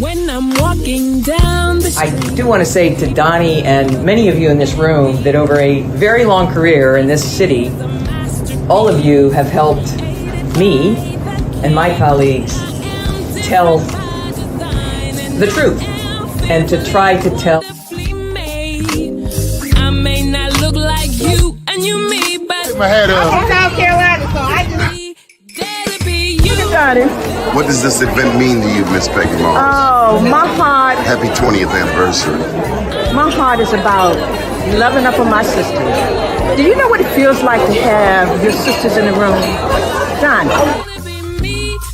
When I'm walking down the street. I do want to say to Doni and many of you in this room that over a very long career in this city, all of you have helped me and my colleagues tell the truth and to try to tell. I may not look like you and you me, but my head up. I'm from South Carolina, so I just. What does this event mean to you, Miss Peggy Mars? Oh, my heart. Happy 20th anniversary. My heart is about loving up on my sisters. Do you know what it feels like to have your sisters in the room? John.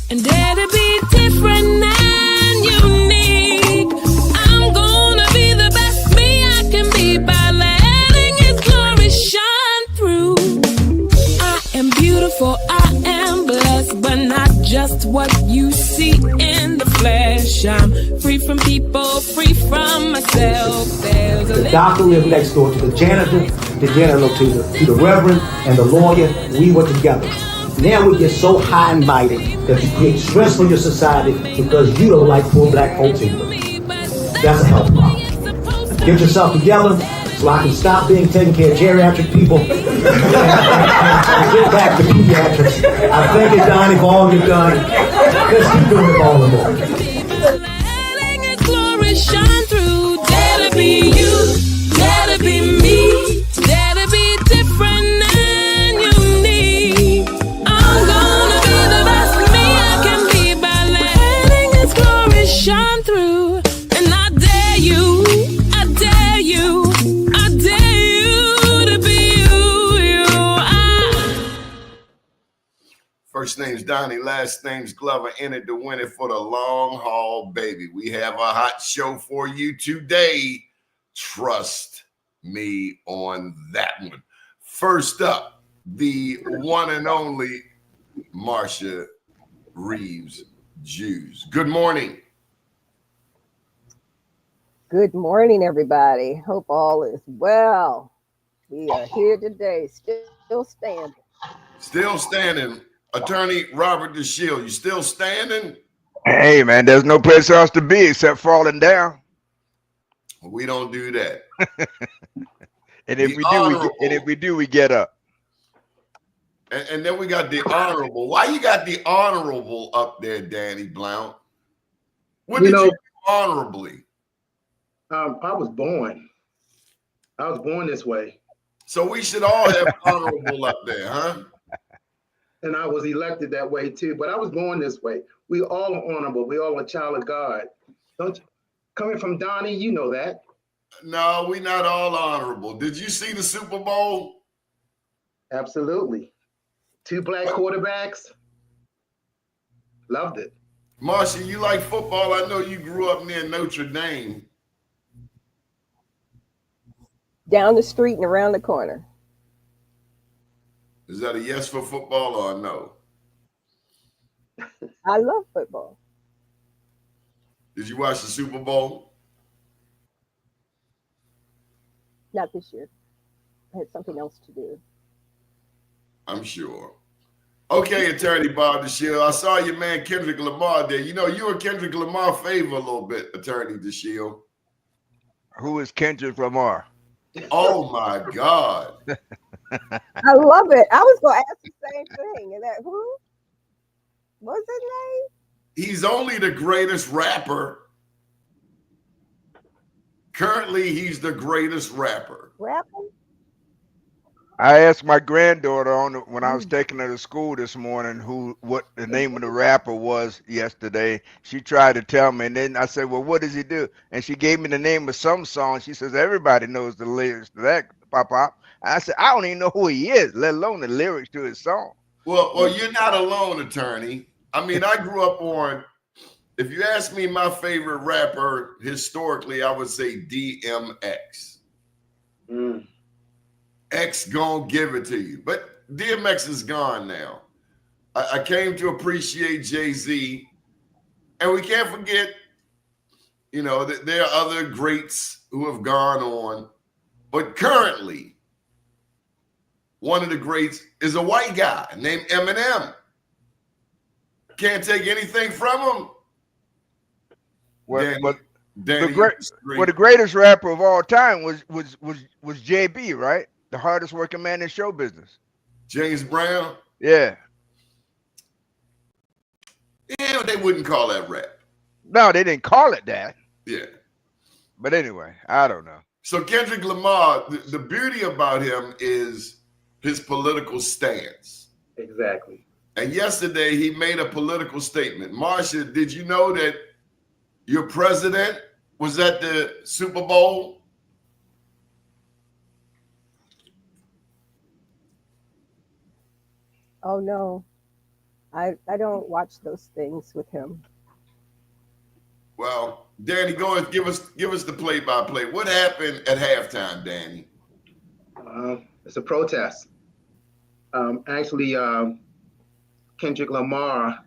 And dare to be different and unique. I'm gonna be the best me I can be by letting His glory shine through. I am beautiful, I am blessed, but not just what you see in the flesh. I'm free from people, free from myself. There's a the doctor lived next door to the janitor, to the reverend, and the lawyer. We were together. Now we get so high and mighty that you create stress for your society because you don't like poor black folks either. That's a health problem. Get yourself together so I can stop being taking care of geriatric people and get back to pediatrics. I thank you, Doni, for all you've done. Let's keep doing it all the more. letting His glory shine through. Dare to be you, dare to be me, dare to be different and unique. I'm gonna be the best me I can be by letting His glory shine through. And I dare you, I dare you, I dare you to be you. First name's Doni, last name's Glover. In it to win it for the long haul, baby. We have a hot show for you today. Trust me on that one. First up, the one and only Marsha Reeves Jews. Good morning. Good morning, everybody. Hope all is well. We are here today, still standing. Still standing. Attorney Robert DeShield, you still standing? Hey, man, there's no place else to be except falling down. We don't do that. And if we do, we get up. And then we got the honorable. Why you got the honorable up there, Danny Blount? What did you do honorably? I was born this way. So we should all have honorable up there, huh? And I was elected that way too, but I was born this way. We all are honorable. We all a child of God. Don't you? Coming from Doni, you know that. No, we not all honorable. Did you see the Super Bowl? Absolutely. 2 black quarterbacks. Loved it. Marsha, you like football? I know you grew up near Notre Dame. Down the street and around the corner. Is that a yes for football or a no? I love football. Did you watch the Super Bowl? Not this year. I had something else to do. I'm sure. Okay, Attorney Bob DeShield. I saw your man Kendrick Lamar there. You know, you and Kendrick Lamar favor a little bit, Attorney DeShield. Who is Kendrick Lamar? Oh my God. I love it. I was going to ask the same thing. And that, who? What's his name? He's only the greatest rapper. Currently, he's the greatest rapper. Rapper? I asked my granddaughter when I was taking her to school this morning what the name of the rapper was yesterday. She tried to tell me, and then I said, well, what does he do? And she gave me the name of some song. She says, everybody knows the lyrics to that, Pop. I said, I don't even know who he is, let alone the lyrics to his song. Well, you're not alone, Attorney. I mean, I grew up on, if you ask me my favorite rapper historically, I would say DMX. X gonna give it to you. But DMX is gone now. I came to appreciate Jay-Z. And we can't forget, that there are other greats who have gone on. But currently, one of the greats is a white guy named Eminem. Can't take anything from him. Well, Danny, but Danny, the great, well, the greatest rapper of all time was JB, right? The hardest working man in show business. James Brown. Yeah. Yeah, they wouldn't call that rap. No, they didn't call it that. Yeah. But anyway, I don't know. So Kendrick Lamar, the beauty about him is his political stance. Exactly. And yesterday he made a political statement. Marsha, did you know that your president was at the Super Bowl? Oh no, I don't watch those things with him. Well, Danny, go and give us the play-by-play. What happened at halftime, Danny? It's a protest. Actually, Kendrick Lamar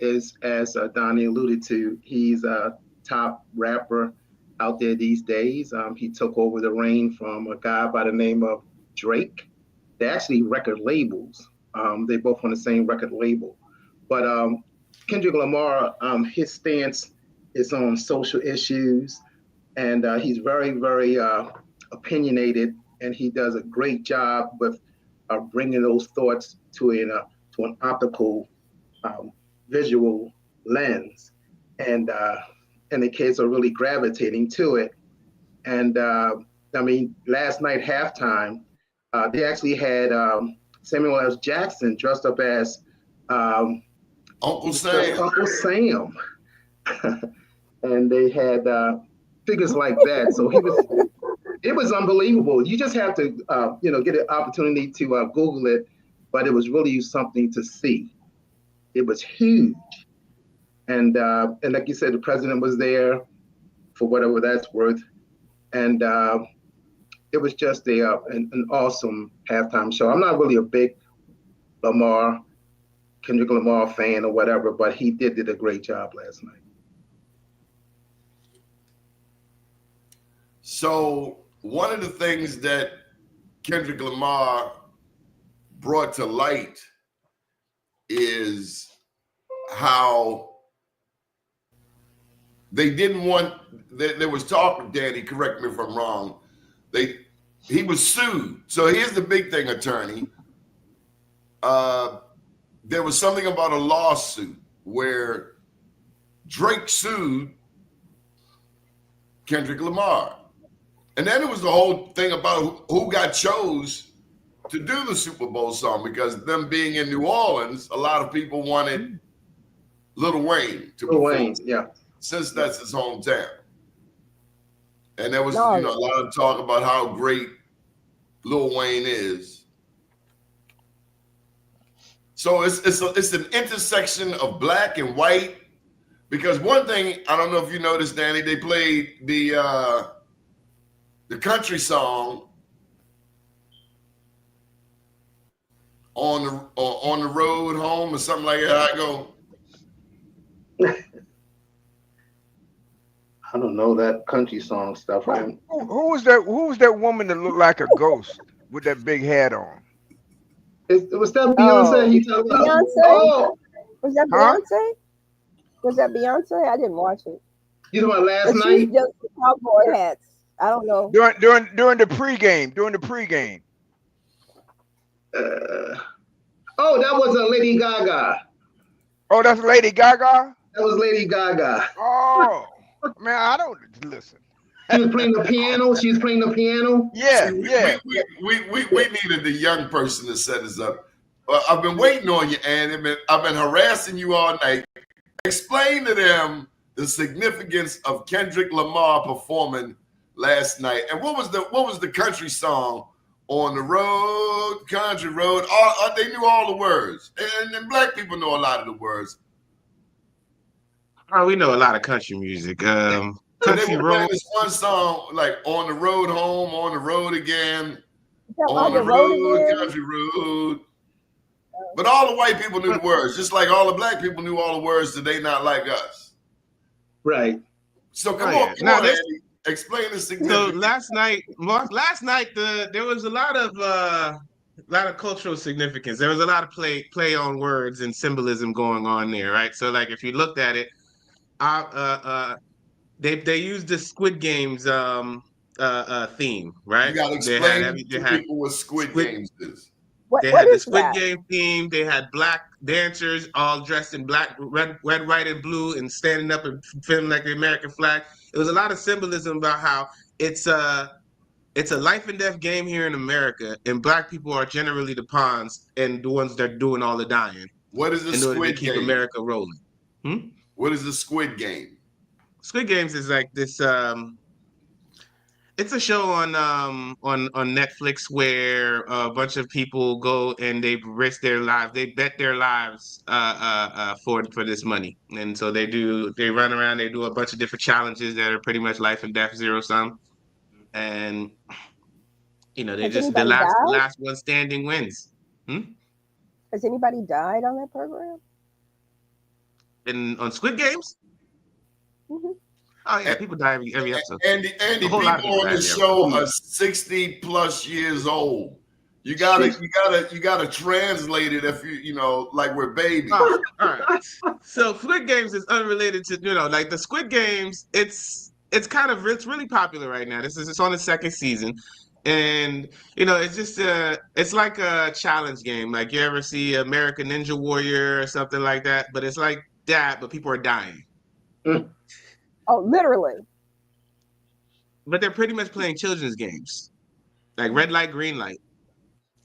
is, as Donnie alluded to, he's a top rapper out there these days. He took over the reign from a guy by the name of Drake. They're actually record labels. They both on the same record label. But Kendrick Lamar, his stance is on social issues, and he's very, very opinionated, and he does a great job with bringing those thoughts to an optical, visual lens, and the kids are really gravitating to it. And I mean, last night halftime, they actually had Samuel L. Jackson dressed up as Uncle Sam. Uncle Sam. And they had figures like that. So it was unbelievable. You just have to, get an opportunity to Google it, but it was really something to see. It was huge. And like you said, the president was there for whatever that's worth. And it was just an awesome halftime show. I'm not really a big Kendrick Lamar fan or whatever, but he did a great job last night. So one of the things that Kendrick Lamar brought to light is how they didn't want, there was talk, Danny, correct me if I'm wrong, he was sued. So here's the big thing, attorney. There was something about a lawsuit where Drake sued Kendrick Lamar. And then it was the whole thing about who got chose to do the Super Bowl song, because them being in New Orleans, a lot of people wanted Lil Wayne to perform, yeah, since that's his hometown. And there was a lot of talk about how great Lil Wayne is. So it's an intersection of black and white, because one thing, I don't know if you noticed, Danny, they played the country song on the road home or something like that. I go, I don't know that country song stuff. Who was that? Who was that woman that looked like a ghost with that big hat on? Was that Beyonce? Beyonce? Oh. Was that Beyonce? Was that Beyonce? I didn't watch it. You know what? Last But night, she's just cowboy hats. I don't know. During the pregame. During the pregame. oh, that was Lady Gaga. Oh, that's Lady Gaga? That was Lady Gaga. Oh, man, I don't listen. She was playing the piano. She was playing the piano. Yeah, yeah. We needed the young person to set us up. I've been waiting on you, and I've been harassing you all night. Explain to them the significance of Kendrick Lamar performing last night. And what was the country song? On the road, country road. They knew all the words, and black people know a lot of the words. Oh, we know a lot of country music. Country They were road. playing this one song like "On the Road Home," "On the Road Again," On the road again? country road. But all the white people knew the words, just like all the black people knew all the words that they not like us. Right. So come Oh, on, yeah. come Now on, this- Andy. Explain the So significance. last night, there was a lot of cultural significance. There was a lot of play on words and symbolism going on there, right? So like if you looked at it, they used the Squid Games theme, You right? got to They had explain they to had people what Squid Squid Games is. they What had the is Squid that? Game theme. They had black dancers all dressed in black, red, white, and blue, and standing up and feeling like the American flag. It was a lot of symbolism about how it's a it's a life and death game here in America, and black people are generally the pawns and the ones that are doing all the dying What is the in order to Squid keep Game? America rolling. Hmm? What is the Squid Game? Squid Games is like this. It's a show on Netflix where a bunch of people go and they risk their lives. They bet their lives for this money, and so they run around. They do a bunch of different challenges that are pretty much life and death, zero sum, and they Has just the anybody last the died? last one standing wins. Hmm? Has anybody died on that program? And on Squid Games, Hmm. oh yeah, people die every episode. A Andy, whole lot of people people on die the every episode. show are 60 plus years old. You Shit. gotta translate it if like we're babies. Oh, all right. So Squid Games is unrelated to like the Squid Games. It's really popular right now. It's on the second season, and it's just it's like a challenge game. Like you ever see American Ninja Warrior or something like that, but it's like that, but people are dying. Mm. Oh, literally. But they're pretty much playing children's games, like red light, green light,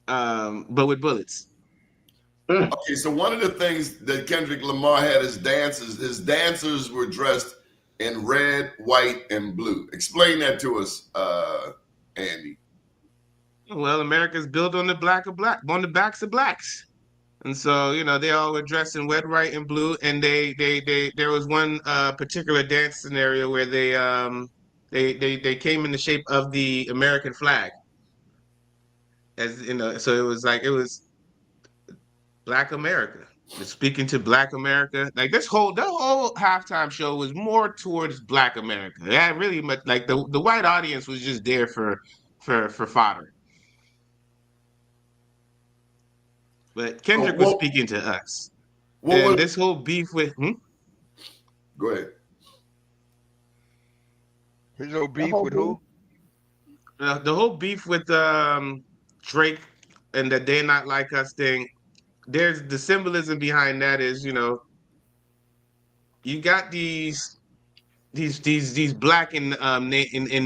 but with bullets. Mm. Okay, so one of the things that Kendrick Lamar had his dancers were dressed in red, white, and blue. Explain that to us, Andy. Well, America's built on on the backs of blacks. And so, they all were dressed in red, white, and blue. And there was one particular dance scenario where they came in the shape of the American flag, as so it was Black America. It's speaking to Black America. Like the whole halftime show was more towards Black America. Yeah, really much like the white audience was just there for fodder. But So Kendrick was speaking to us. what And was? this whole beef with Go ahead. His no The beef whole with beef. who? the whole beef with Drake and the "They Not Like Us" thing. There's the symbolism behind that is you got these black in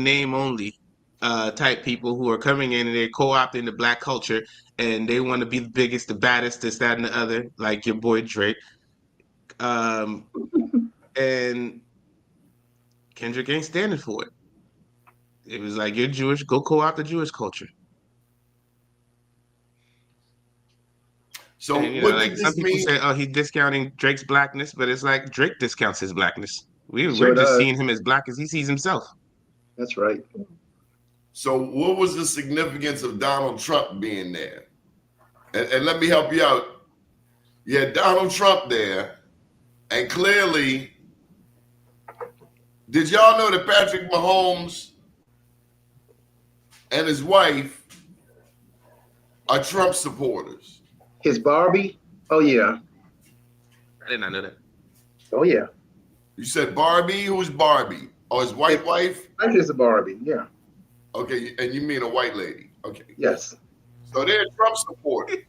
name only type people who are coming in and they're co-opting the black culture and they want to be the biggest, the baddest, this, that, and the other, like your boy Drake. And Kendrick ain't standing for it. It was like, you're Jewish, go co-opt the Jewish culture. So And what like did some this people mean? say, oh, he's discounting Drake's blackness, but it's like Drake discounts his blackness. We're Sure just does. seeing him as black as he sees himself. That's right. So what was the significance of Donald Trump being there? And let me help you out. You had Donald Trump there, and clearly, did y'all know that Patrick Mahomes and his wife are Trump supporters? His Barbie. Oh yeah. I did not know that. Oh yeah. You said Barbie? Who's Barbie? Oh, his white wife? That is a Barbie. Yeah. Okay, and you mean a white lady. Okay. Yes. So they're Trump supporters.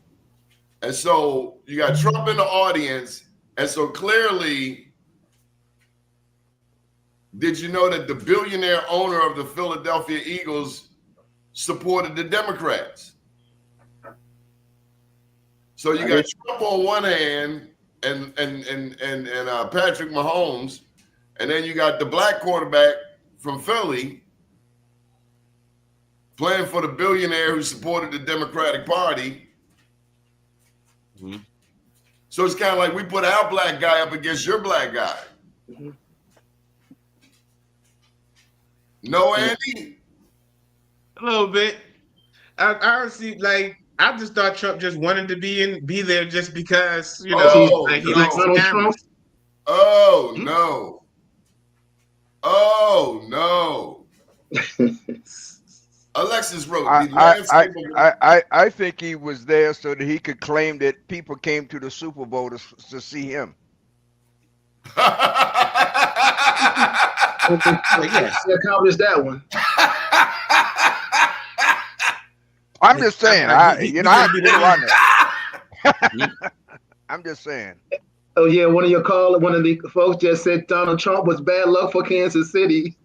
And so you got Trump in the audience. And so clearly, did you know that the billionaire owner of the Philadelphia Eagles supported the Democrats? So you got Trump on one hand and Patrick Mahomes, and then you got the black quarterback from Philly playing for the billionaire who supported the Democratic Party. Mhm. So it's kind of like we put our black guy up against your black guy. Mhm. No, Andy? A little bit. I honestly I just thought Trump just wanted to be there just because, Oh, like he no. likes the Donald cameras. Oh, Hmm? no. Oh, no. Alexis wrote the landscape of I think he was there so that he could claim that people came to the Super Bowl to see him. Yes. He accomplished that one. I'm just saying. He I couldn't be agree on that. the I'm just saying. Oh yeah, one of the folks just said Donald Trump was bad luck for Kansas City.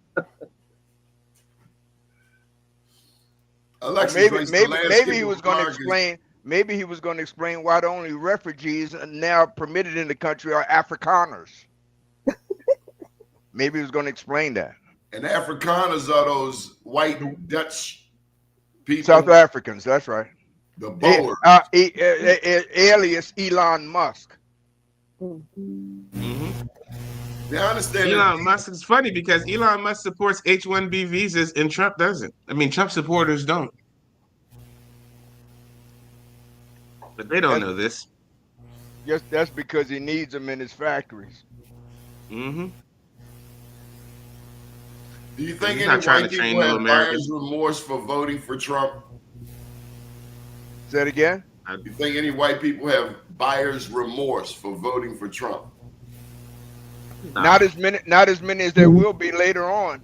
Alexis raised the Maybe landscape he was of going to America's. explain. Maybe he was going to explain why the only refugees now permitted in the country are Afrikaners. Maybe he was going to explain that. And Afrikaners are those white Dutch people. South Africans, that's right. The Boers. Alias Elon Musk. Mm-hmm. Now, I understand Elon Musk is funny because Elon Musk supports H-1B visas and Trump doesn't. I mean, Trump supporters don't. But they don't know this. Yes, that's because he needs them in his factories. Mm-hmm. Do you think He's any not trying white to train people no have Americans. buyer's remorse for voting for Trump? Say it again. Do you think any white people have buyer's remorse for voting for Trump? Not as many as there will be later on.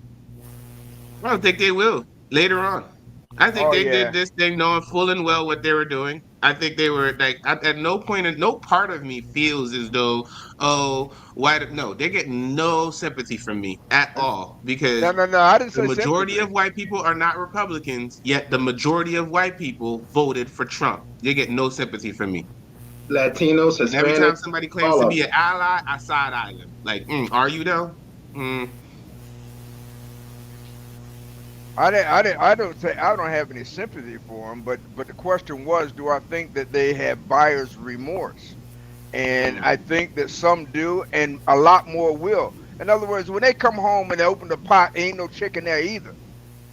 I don't think they will later on. I think they yeah. did this thing knowing full and well what they were doing. I think they were like, at no point, no part of me feels as though, no, they get no sympathy from me at all because No. I didn't the say majority sympathy. of white people are not Republicans, yet the majority of white people voted for Trump. They get no sympathy from me. Latinos, And every time Hispanics, somebody claims all to of be them. an ally, I side eye them. Like, are you though? I don't have any sympathy for him, but the question was, do I think that they have buyer's remorse? And I think that some do, and a lot more will. In other words, when they come home and they open the pot, ain't no chicken there either.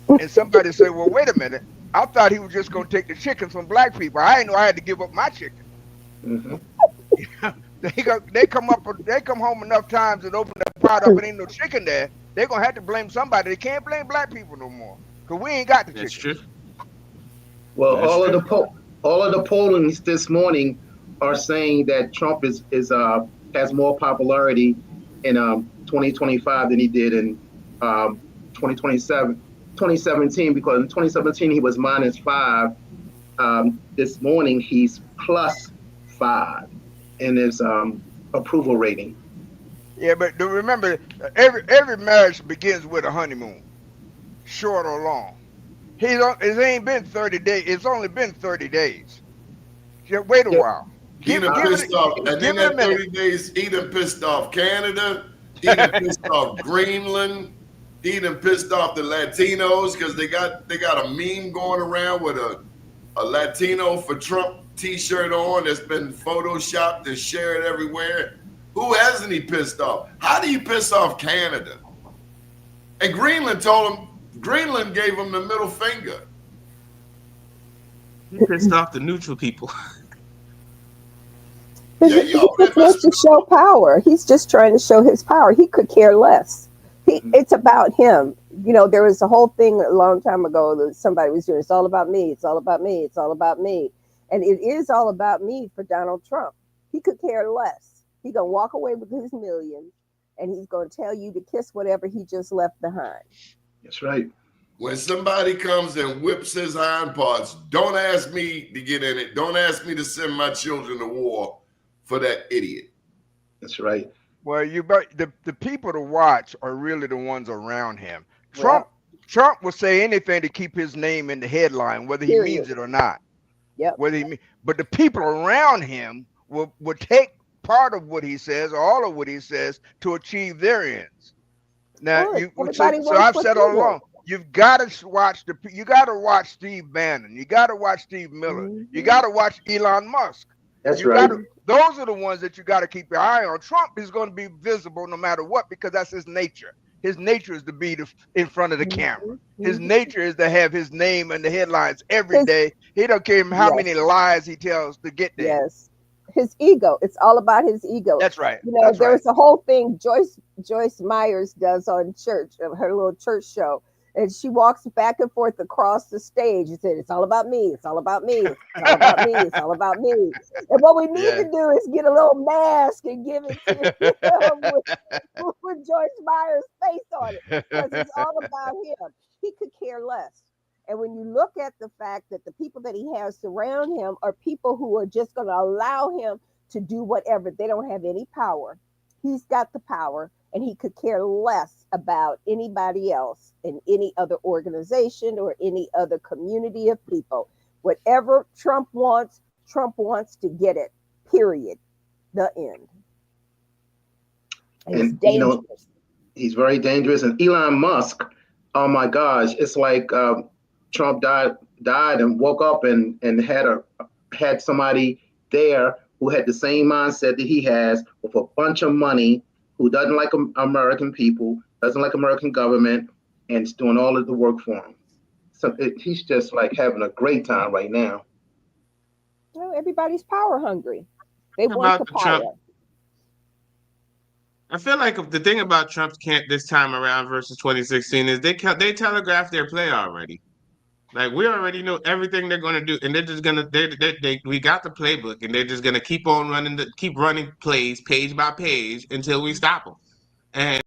And somebody say, well, wait a minute. I thought he was just going to take the chickens from black people. I didn't know I had to give up my chicken. Mm-hmm. They come home enough times and open the pot up and ain't no chicken there. They're going to have to blame somebody. They can't blame black people no more because we ain't got the That's chicken. true. Well, That's all true. of the pollings this morning are saying that Trump has more popularity in 2025 than he did in 2017, because in 2017 he was -5. This morning he's +5 in his approval rating. Yeah, but remember, every marriage begins with a honeymoon, short or long. It ain't been 30 days. It's only been 30 days. Just wait a while. He done pissed off, and in that 30 days, he done pissed off Canada. He done pissed off Greenland. He done pissed off the Latinos because they got a meme going around with a Latino for Trump T-shirt on that's been photoshopped and shared everywhere. Who hasn't he pissed off? How do you piss off Canada? And Greenland gave him the middle finger. He pissed off the neutral people. He just wants to show power. He's just trying to show his power. He could care less. It's about him. You know, there was a whole thing a long time ago that somebody was doing. It's all about me. It's all about me. It's all about me. And it is all about me for Donald Trump. He could care less. He's going to walk away with his millions, and he's going to tell you to kiss whatever he just left behind. That's right. When somebody comes and whips his hind parts, don't ask me to get in it. Don't ask me to send my children to war for that idiot. That's right. Well, the people to watch are really the ones around him. Trump will say anything to keep his name in the headline, whether he means it or not. Yep. But the people around him will take part of what he says, or all of what he says, to achieve their ends. Now, so I've said all along, you've got to watch Steve Bannon. You got to watch Steve Miller. Mm-hmm. You got to watch Elon Musk. That's right. Those are the ones that you got to keep your eye on. Trump is going to be visible no matter what, because that's his nature. His nature is to be in front of the camera. His nature is to have his name in the headlines every day. He don't care how many lies he tells to get there. Yes. His ego. It's all about his ego. That's right. You know, there's a whole thing Joyce Myers does on church, her little church show. And she walks back and forth across the stage and said, "It's all about me. It's all about me. It's all about me. It's all about me." And what we need Yeah. to do is get a little mask and give it to him with Joyce Meyer's face on it, because it's all about him. He could care less. And when you look at the fact that the people that he has surround him are people who are just going to allow him to do whatever, they don't have any power. He's got the power, and he could care less about anybody else in any other organization or any other community of people. Whatever Trump wants to get it, period. The end. And it's dangerous. He's very dangerous. And Elon Musk, oh my gosh, it's like Trump died and woke up and had somebody there who had the same mindset that he has, with a bunch of money, who doesn't like American people, doesn't like American government, and is doing all of the work for him. So he's just like having a great time right now. Well, everybody's power hungry. They want the power. I feel like the thing about Trump this time around versus 2016 is they telegraphed their play already. Like, we already know everything they're going to do, and they're just going to we got the playbook, and they're just going to keep running plays page by page until we stop them. And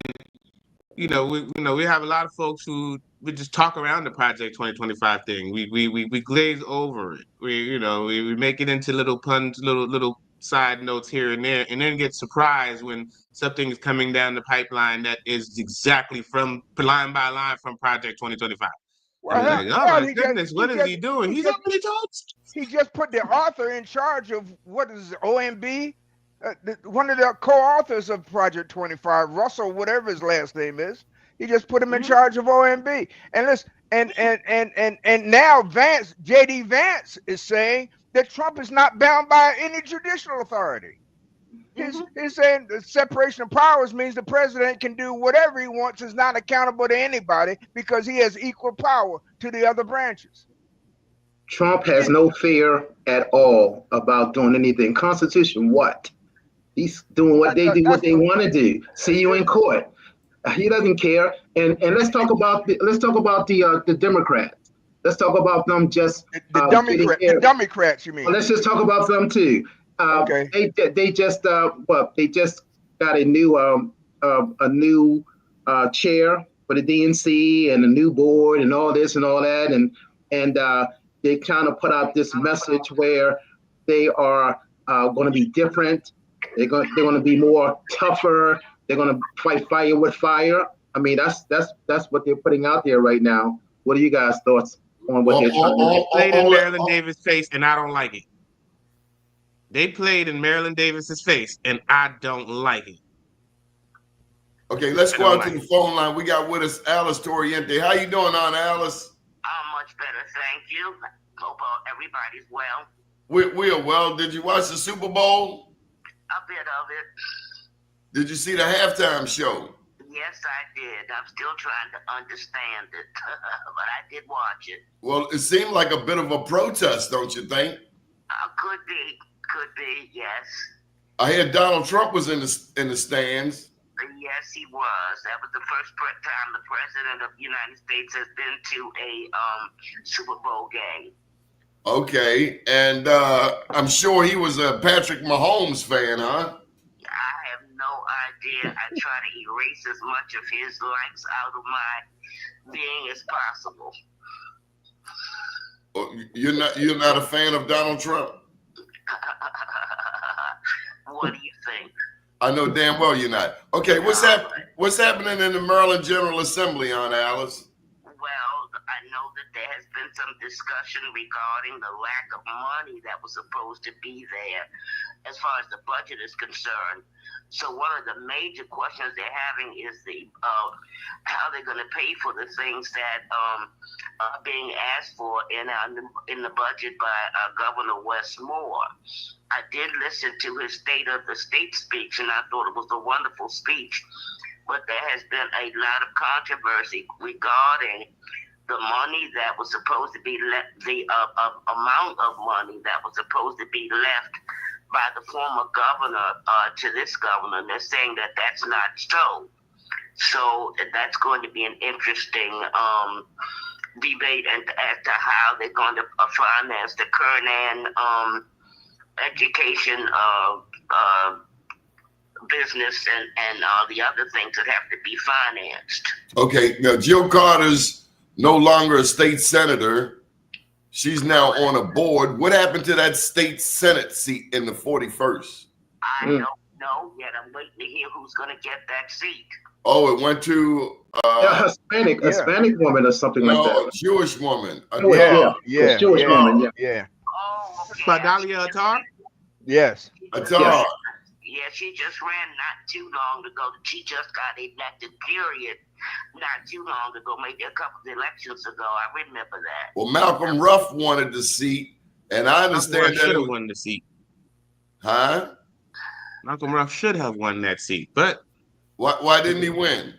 we have a lot of folks who we just talk around the Project 2025 thing. We glaze over it. We make it into little puns, little side notes here and there, and then get surprised when something is coming down the pipeline that is exactly from line by line from Project 2025. Well, Like, oh my goodness, what is he doing? He's already told. He just put the author in charge of what is OMB, one of the co-authors of Project 25, Russell, whatever his last name is. He just put him in charge of OMB. And listen, and now JD Vance is saying that Trump is not bound by any judicial authority. He's saying the separation of powers means the president can do whatever he wants, is not accountable to anybody because he has equal power to the other branches. Trump has no fear at all about doing anything. Constitution, what? He's doing what they do, what they want to do. See you in court. He doesn't care. And let's talk about the Democrats. Let's talk about them just the Democrats, you mean? Well, let's just talk about them too. Okay. They just got a new chair for the DNC and a new board and all this and all that, and they kind of put out this message where they are going to be different. They're going to be more tougher. They're going to fight fire with fire. I mean, that's what they're putting out there right now. What are you guys' thoughts on what they're trying to do? They played in Marilyn Davis' face, and I don't like it. They played in Marilyn Davis's face, and I don't like it. Okay, let's go out to the phone line. We got with us Alice Toriente. How you doing, Aunt Alice? I'm much better, thank you. Hope everybody's well. We are well. Did you watch the Super Bowl? A bit of it. Did you see the halftime show? Yes, I did. I'm still trying to understand it, but I did watch it. Well, it seemed like a bit of a protest, don't you think? Could be, yes. I heard Donald Trump was in the stands. Yes, he was. That was the first time the president of the United States has been to a Super Bowl game. Okay, and I'm sure he was a Patrick Mahomes fan, huh? I have no idea. I try to erase as much of his likes out of my being as possible. You're not a fan of Donald Trump? What do you think? I know damn well you're not. Okay, what's happening in the Maryland General Assembly, Aunt Alice? Well, I know that there has been some discussion regarding the lack of money that was supposed to be there as far as the budget is concerned. So one of the major questions they're having is how they're going to pay for the things that are being asked for in the budget by Governor Wes Moore. I did listen to his State of the State speech, and I thought it was a wonderful speech. But there has been a lot of controversy regarding the money that was supposed to be left, the amount of money that was supposed to be left by the former governor to this governor. And they're saying that that's not so. So that's going to be an interesting debate as to how they're going to finance the Kernan education business and the other things that have to be financed. Okay, now Jill Carter's no longer a state senator. She's now on a board. What happened to that state senate seat in the 41st? I don't know yet. I'm waiting to hear who's going to get that seat. Oh, it went to a Hispanic woman or something like that. A Jewish woman. Jewish woman. Yeah. Oh, okay. Badalia Attar? Yes. Attar. Yes. Yeah, she just ran not too long ago. She just got elected, period, not too long ago, maybe a couple of elections ago. I remember that. Well, Malcolm Ruff wanted the seat, and I understand that should have won the seat. Huh? Malcolm Ruff should have won that seat, but why didn't he win?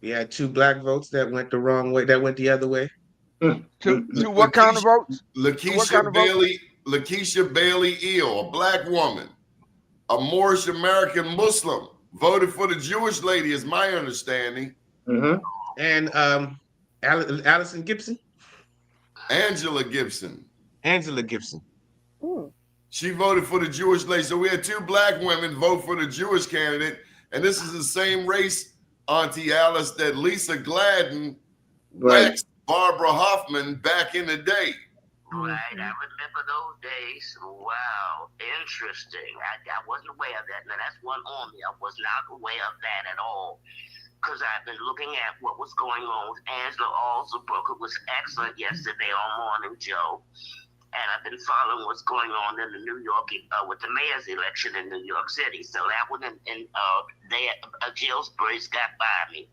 He had 2 black votes that went the wrong way, that went the other way. To what kind of votes? Lakeisha Bailey Eel, a black woman, a Moorish American Muslim, voted for the Jewish lady, is my understanding. And Allison Gibson? Angela Gibson. She voted for the Jewish lady. So we had 2 black women vote for the Jewish candidate. And this is the same race, Auntie Alice, that Lisa Gladden waxed Barbara Hoffman back in the day. Right, I remember those days. Wow, interesting. I wasn't aware of that. Now, that's one on me. I was not aware of that at all. Because I've been looking at what was going on with Angela Alsabrook, who was excellent yesterday on Morning Joe. And I've been following what's going on in the New York, with the mayor's election in New York City. So that one Jailsbury's got by me.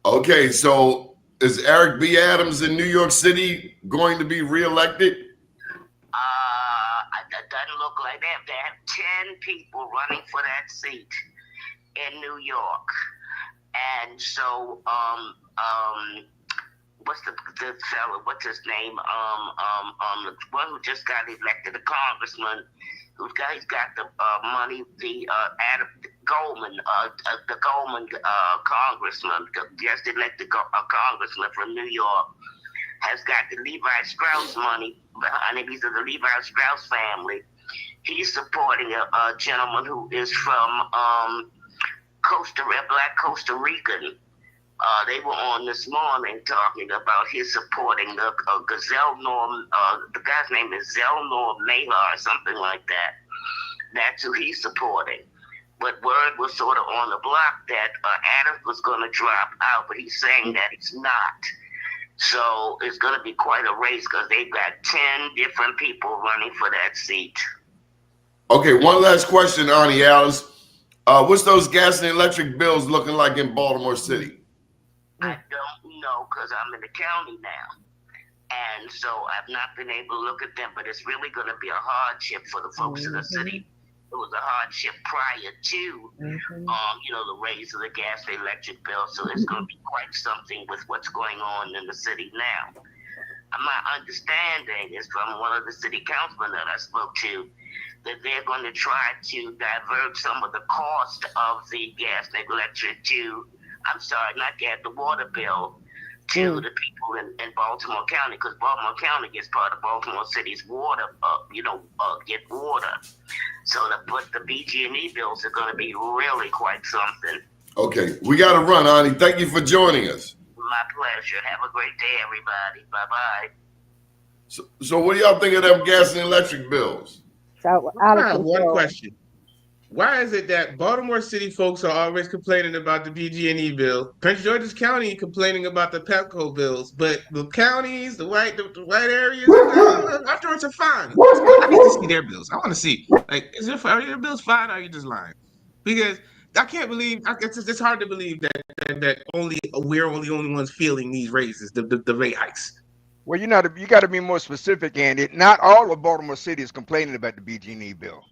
Okay, so is Eric B. Adams in New York City going to be reelected? It doesn't look like that. They have 10 people running for that seat in New York. And so, what's the fellow? What's his name? The one who just got elected, a congressman, he's got the money. The Adam Goldman, the Goldman congressman, just elected a congressman from New York, has got the Levi Strauss money behind him. He's of the Levi Strauss family. He's supporting a gentleman who is from black Costa Rican. They were on this morning talking about his supporting the Zelnor. The guy's name is Zelnor Mehar or something like that. That's who he's supporting. But word was sort of on the block that Adams was going to drop out, but he's saying that he's not. So it's going to be quite a race because they've got 10 different people running for that seat. Okay, one last question, Auntie Alice. What's those gas and electric bills looking like in Baltimore City? I don't know because I'm in the county now. And so I've not been able to look at them, but it's really going to be a hardship for the folks in the city. It was a hardship prior to, the raise of the gas and electric bill. So it's going to be quite something with what's going on in the city now. My understanding is from one of the city councilmen that I spoke to, that they're going to try to divert some of the cost of the gas and electric the water bill to the people in Baltimore County, because Baltimore County gets part of Baltimore City's water, get water. So the BG&E bills are going to be really quite something. Okay, we got to run, Auntie. Thank you for joining us. My pleasure. Have a great day, everybody. Bye-bye. So what do y'all think of them gas and electric bills? So I have one question. Why is it that Baltimore City folks are always complaining about the BG&E bill, Prince George's County complaining about the Pepco bills, but the counties, the white areas, afterwards are fine? I need to see their bills. I want to see, are your bills fine or are you just lying? Because I can't believe, it's hard to believe that we're only the only ones feeling these raises, the rate hikes. Well, you got to be more specific, Andy. Not all of Baltimore City is complaining about the BG&E bill.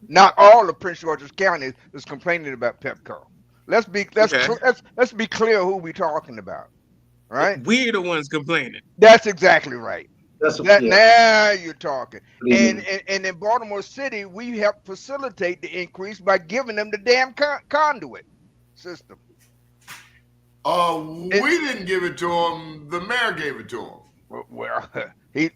Not all of Prince George's County is complaining about Pepco. Let's be clear who we're talking about, right? We're the ones complaining. That's exactly right. Now you're talking. Mm. And in Baltimore City, we help facilitate the increase by giving them the damn conduit system. We didn't give it to him. The mayor gave it to him. Well, we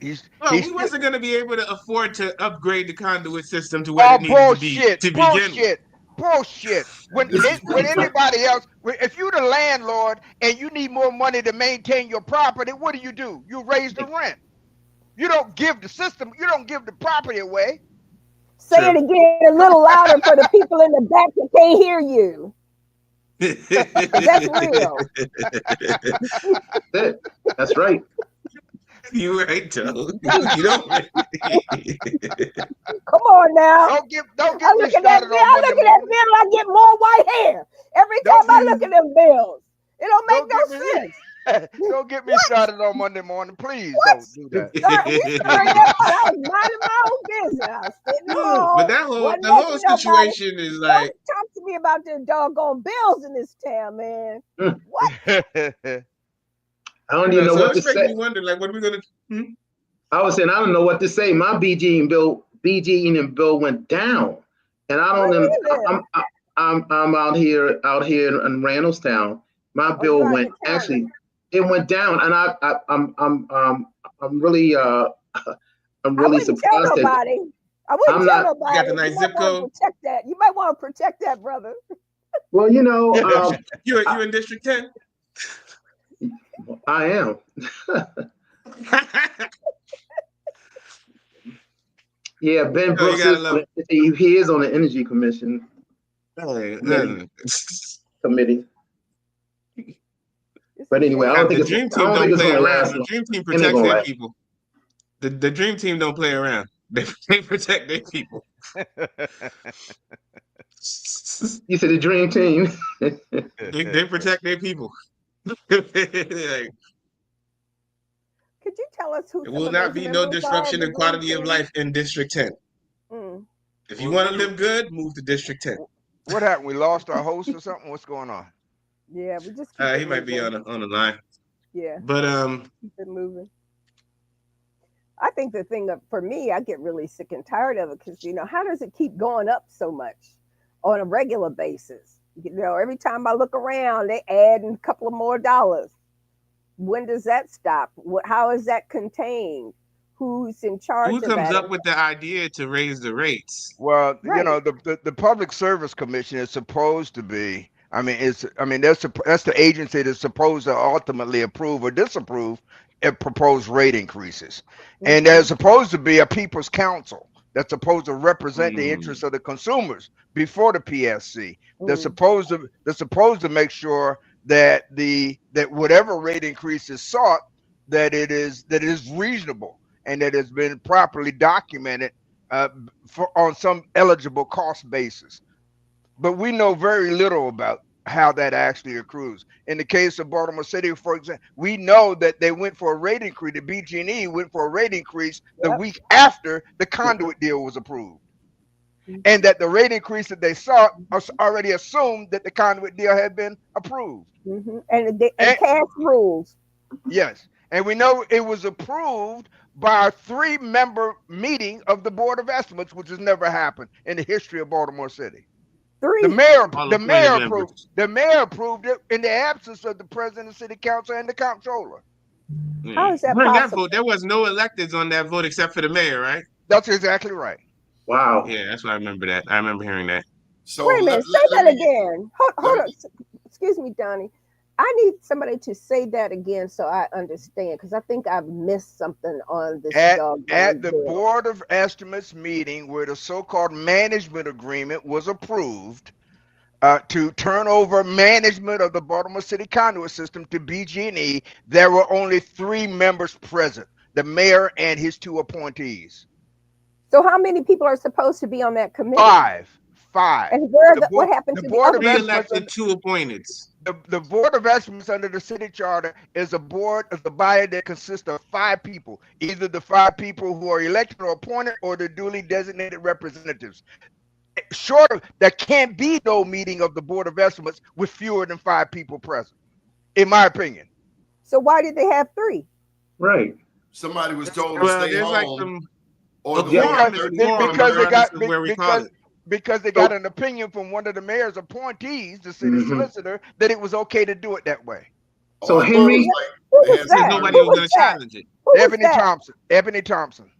wasn't going to be able to afford to upgrade the conduit system to what oh, it needed to be to begin with. Bullshit. When anybody else, if you're the landlord and you need more money to maintain your property, what do? You raise the rent. You don't give the system, you don't give the property away. Say it again a little louder for the people in the back that can't hear you. That's real. That's right. You're right, Joe. You don't. Come on now. Don't get me started on I look at that bill, I get more white hair. Every time I look at them bills, it don't make no sense. Don't get me started on Monday morning, please. Don't do that. I was minding my own business. I was sitting home. But the whole situation is like, don't talk to me about the doggone bills in this town, man. What? I don't even know what to say. Makes me wonder, like, what are we gonna? I was saying I don't know what to say. My BG bill went down, and I don't know. I'm out here in Randallstown. My bill went it went down, and I'm really surprised. Tell nobody. I wouldn't tell nobody. You got the nice zip code. Protect that. You might want to protect that, brother. Well, you know, you in District 10. I am. Yeah, Ben Brooks he is on the Energy Commission committee. But anyway, I don't think the Dream Team don't play around. The Dream Team protects their people. The Dream Team don't play around. They protect their people. You said the Dream Team. they protect their people. Could you tell us who? There will not be no disruption in quality of life in District 10. If you want to live good, move to District 10. What happened? We lost our host or something? What's going on? Yeah, we just. He might be on the line. Yeah. But keep it moving. I think the thing for me, I get really sick and tired of it because how does it keep going up so much on a regular basis? Every time I look around, they add a couple of more dollars. When does that stop? How is that contained? Who's in charge? Who comes up with the idea to raise the rates? Well, the Public Service Commission is supposed to be. That's the agency that's supposed to ultimately approve or disapprove proposed rate increases, and there's supposed to be a People's Council that's supposed to represent the interests of the consumers before the PSC. They're supposed to make sure that whatever rate increase is sought, that it is reasonable and that it's been properly documented on some eligible cost basis. But we know very little about how that actually accrues. In the case of Baltimore City, for example, we know that they went for a rate increase. The BG&E went for a rate increase the week after the conduit deal was approved. And that the rate increase that they sought already assumed that the conduit deal had been approved. And cash rules. Yes. And we know it was approved by a 3-member meeting of the Board of Estimates, which has never happened in the history of Baltimore City. 3. The mayor approved it in the absence of the president of the city council and the comptroller. How is that During possible? that vote, there was no electeds on that vote except for the mayor, right? That's exactly right. Wow. Yeah, that's what I remember that. I remember hearing that. So wait a minute, say that again. Hold on. Excuse me, Donnie. I need somebody to say that again so I understand, because I think I've missed something on this. At the Board of Estimates meeting where the so-called management agreement was approved to turn over management of the Baltimore City conduit system to BG&E, there were only 3 members present, the mayor and his 2 appointees. So how many people are supposed to be on that committee? 5. And what happened to the Board of elected 2 appointed? The Board of Estimates under the city charter is a body that consists of 5 people, either the 5 people who are elected or appointed or the duly designated representatives. There can't be no meeting of the Board of Estimates with fewer than 5 people present, in my opinion. So why did they have 3? Right. somebody was told to Well, stay there's like home, some or a the quorum is a 130 quorum, because they regardless got of where we call it. because they got an opinion from one of the mayor's appointees, the city solicitor, that it was okay to do it that way. So I thought it Henry, was like Who they was had Because that? some nobody Who was was going to that? challenge it. Who was Ebony that? Thompson. Ebony Thompson.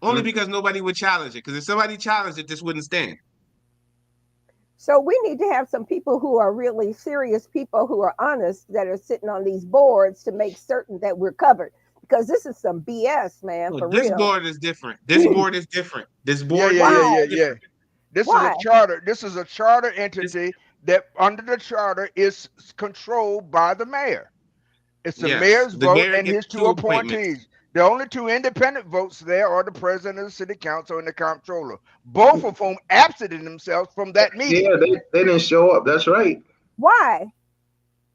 Only because nobody would challenge it. Because if somebody challenged it, this wouldn't stand. So we need to have some people who are really serious people who are honest that are sitting on these boards to make certain that we're covered. Because this is some BS, man, No, for this real. board is different. This board is different. This Yeah, board yeah, is yeah, Why? yeah, yeah. This is Why? a charter. This is a charter This, entity that under the charter is controlled by the mayor. It's the yes, mayor's the vote mayor and gets his two 2 appointments. appointees. The only 2 independent votes there are the president of the city council and the comptroller, both of whom absented themselves from that meeting. yeah, they didn't show up. That's right. Why?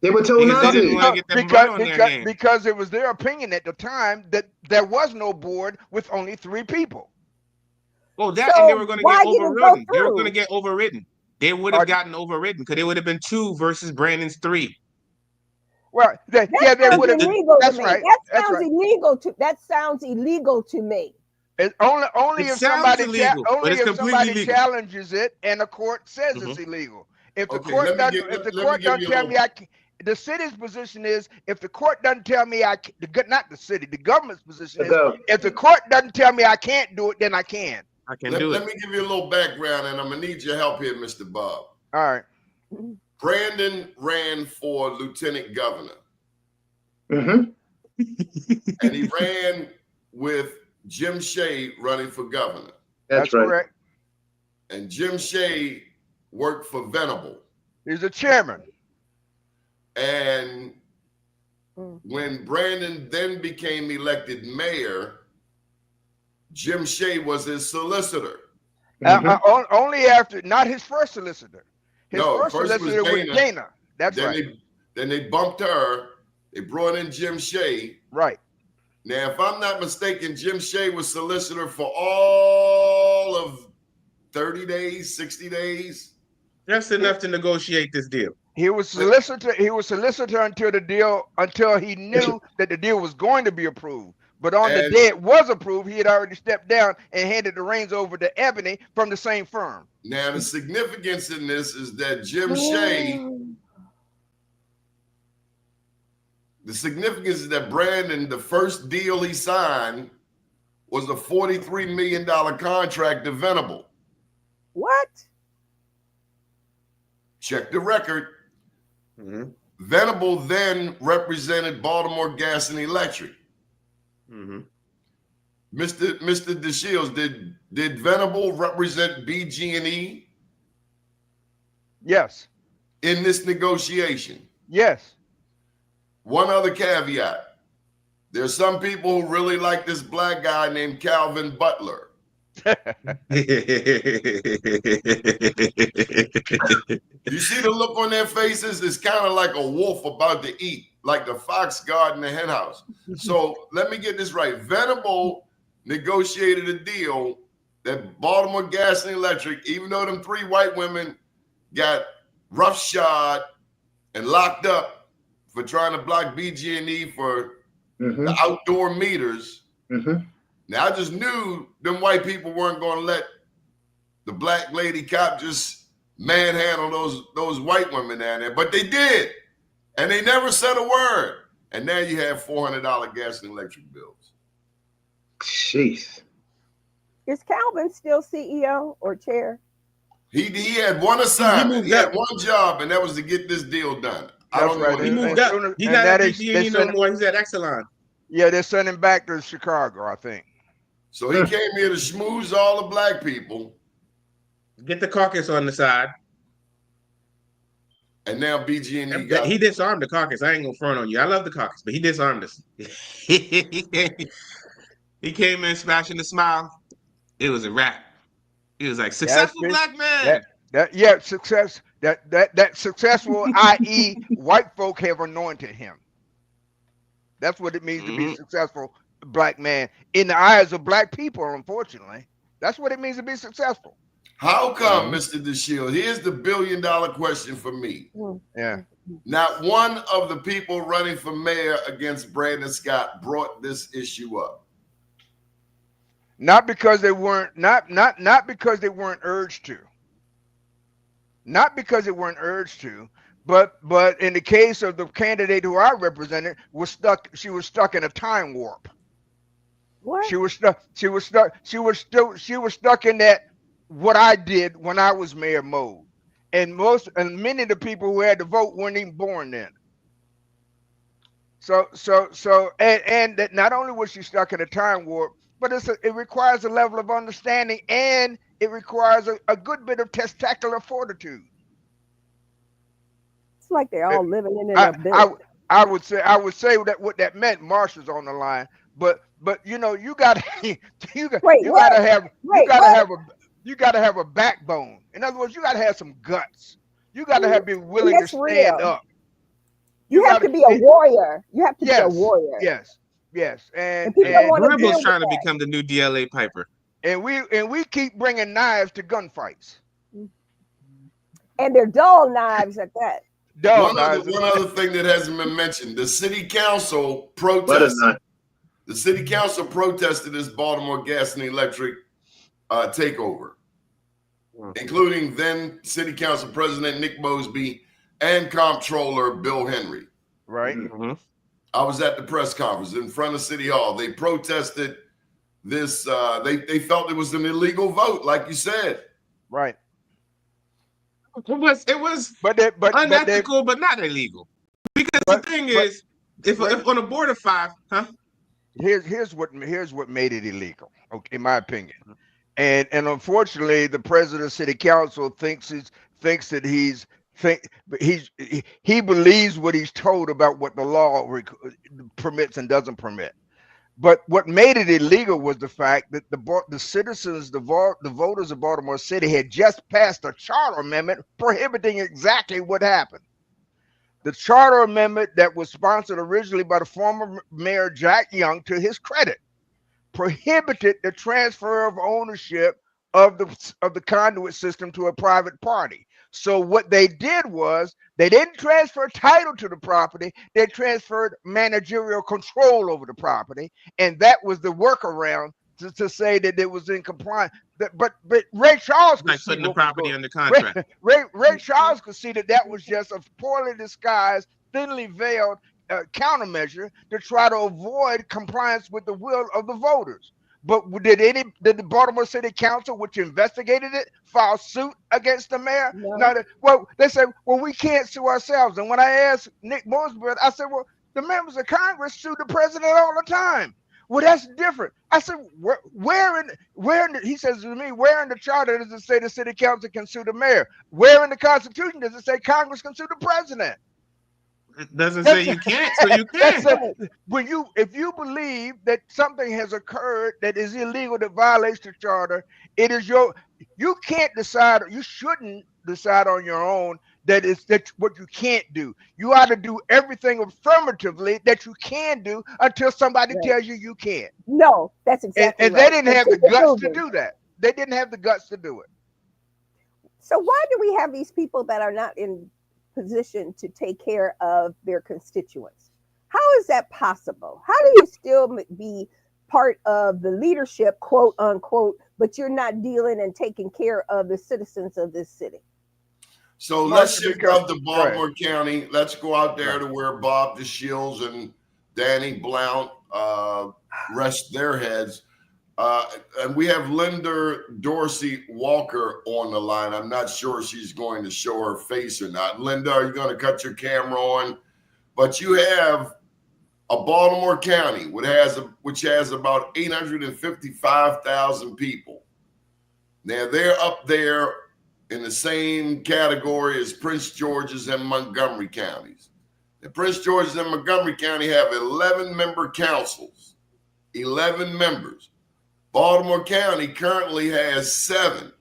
They were told Because they not didn't want to to. get that blood on their hands. Because it was their opinion at the time that there was no board with only 3 people. Oh, that, and they So were going to why get did it go overridden. They were going to through? get overridden. They would have gotten overridden because they would have been 2 versus Brandon's 3. Well, That yeah, they sounds would have. illegal to That's me. right. That That's sounds right. illegal to me. It's only It if sounds somebody illegal, but it's completely legal. challenges it and a court says it's illegal. If the Okay, court doesn't, let me give you a tell me little. I can, the city's position is if the court doesn't tell me not the city, the government's position is if the court doesn't tell me I can't do it, then I can. I can do Let it. me give you a little background, and I'm gonna need your help here, Mr. Bob. All right. Brandon ran for lieutenant governor, Mm-hmm. and he ran with Jim Shea running for governor. That's right. correct. And Jim Shea worked for Venable. He's the chairman. And when Brandon then became elected mayor, Jim Shea was his solicitor. Only after, not his first solicitor. His first solicitor was Dana. That's then right. Then they bumped her. They brought in Jim Shea. Right. Now, if I'm not mistaken, Jim Shea was solicitor for all of 30 days, 60 days. Just enough to negotiate this deal. He was solicitor. He was solicitor until he knew that the deal was going to be approved. But on the day it was approved, he had already stepped down and handed the reins over to Ebony from the same firm. Now, the significance in this is that Jim Shea, the significance is that Brandon, the first deal he signed was a $43 million contract to Venable. What? Check the record. Venable then represented Baltimore Gas and Electric. Mr. DeShields, did Venable represent BG&E? Yes. In this negotiation? Yes. One other caveat. There's some people who really like this black guy named Calvin Butler. You see the look on their faces? It's kind of like a wolf about to eat, like the fox guarding the hen house. So let me get this right. Venable negotiated a deal that Baltimore Gas and Electric, even though them 3 white women got roughshod and locked up for trying to block BG&E for the outdoor meters. Now, I just knew them white people weren't going to let the black lady cop just manhandle those white women down there, but they did, and they never said a word. And now you have $400 gas and electric bills. Jeez. Is Calvin still CEO or chair? He had one assignment. He had one job, and that was to get this deal done. I don't know. He moved up. He's not at BG&E no more. He's at Exelon. Yeah, they're sending him back to Chicago, I think. So he came here to schmooze all the black people. Get the caucus on the side. And now BG&E got... He disarmed the caucus. I ain't gonna front on you. I love the caucus, but he disarmed us. He came in smashing the smile. It was a wrap. It was like successful black man. Success. That successful, i.e., white folk have anointed him. That's what it means to be successful black man in the eyes of black people. Unfortunately, that's what it means to be successful. How come, Mr. DeShield? Here's the billion-dollar question for me. Yeah. Not one of the people running for mayor against Brandon Scott brought this issue up. Not because they weren't not because they weren't urged to. Not because they weren't urged to, but in the case of the candidate who I represented she was stuck in a time warp. What? She was stuck in that what I did when I was mayor mode. And many of the people who had to vote weren't even born then. So and that not only was she stuck in a time warp, but it requires a level of understanding, and it requires a good bit of testicular fortitude. It's like they're all living in an abyss. I would say that what that meant. Marshall's on the line, but you know you got to have a backbone. In other words, you got to have some guts. You got to be willing to stand up. You have to be a warrior. You have to be a warrior. Yes. And Rebels trying to become the new DLA Piper. And we keep bringing knives to gunfights. And they're dull knives at that. One other thing that hasn't been mentioned: the city council protested. The city council protested this Baltimore Gas and Electric takeover, including then City Council President Nick Mosby and Comptroller Bill Henry. Right. Mm-hmm. I was at the press conference in front of City Hall. They protested this. They felt it was an illegal vote, like you said. Right. It was unethical, but not illegal. Because the thing is, if on a board of 5, Here's what made it illegal, okay, in my opinion. And unfortunately, the president of City Council thinks that he believes what he's told about what the law permits and doesn't permit. But what made it illegal was the fact that the citizens, the voters of Baltimore City had just passed a charter amendment prohibiting exactly what happened. The charter amendment that was sponsored originally by the former mayor Jack Young, to his credit, prohibited the transfer of ownership of the conduit system to a private party. So what they did was they didn't transfer title to the property, they transferred managerial control over the property, and that was the workaround to say that it was in compliance. But Ray Charles could see putting the property under contract. Ray Charles could see that was just a poorly disguised, thinly veiled countermeasure to try to avoid compliance with the will of the voters. But did the Baltimore City Council, which investigated it, file suit against the mayor? No. Well, they said, well, we can't sue ourselves. And when I asked Nick Mosby, I said, well, the members of Congress sue the president all the time. Well, that's different. I said, he says to me, where in the charter does it say the city council can sue the mayor? Where in the Constitution does it say Congress can sue the president? It doesn't say you can't, so you can. If you believe that something has occurred that is illegal, that violates the charter, you can't decide, or you shouldn't decide on your own that's what you can't do. You ought to do everything affirmatively that you can do until somebody tells you can't. No, that's exactly and right. They didn't have the guts to do that. They didn't have the guts to do it. So why do we have these people that are not in position to take care of their constituents? How is that possible? How do you still be part of the leadership, quote unquote, but you're not dealing and taking care of the citizens of this city? So let's shift out to Baltimore County. Let's go out there to where Bob DeShields and Danny Blount rest their heads. And we have Linda Dorsey Walker on the line. I'm not sure she's going to show her face or not. Linda, are you going to cut your camera on? But you have a Baltimore County, which has about 855,000 people. Now they're up there in the same category as Prince George's and Montgomery counties. And Prince George's and Montgomery County have 11-member councils, 11 members. Baltimore County currently has 7.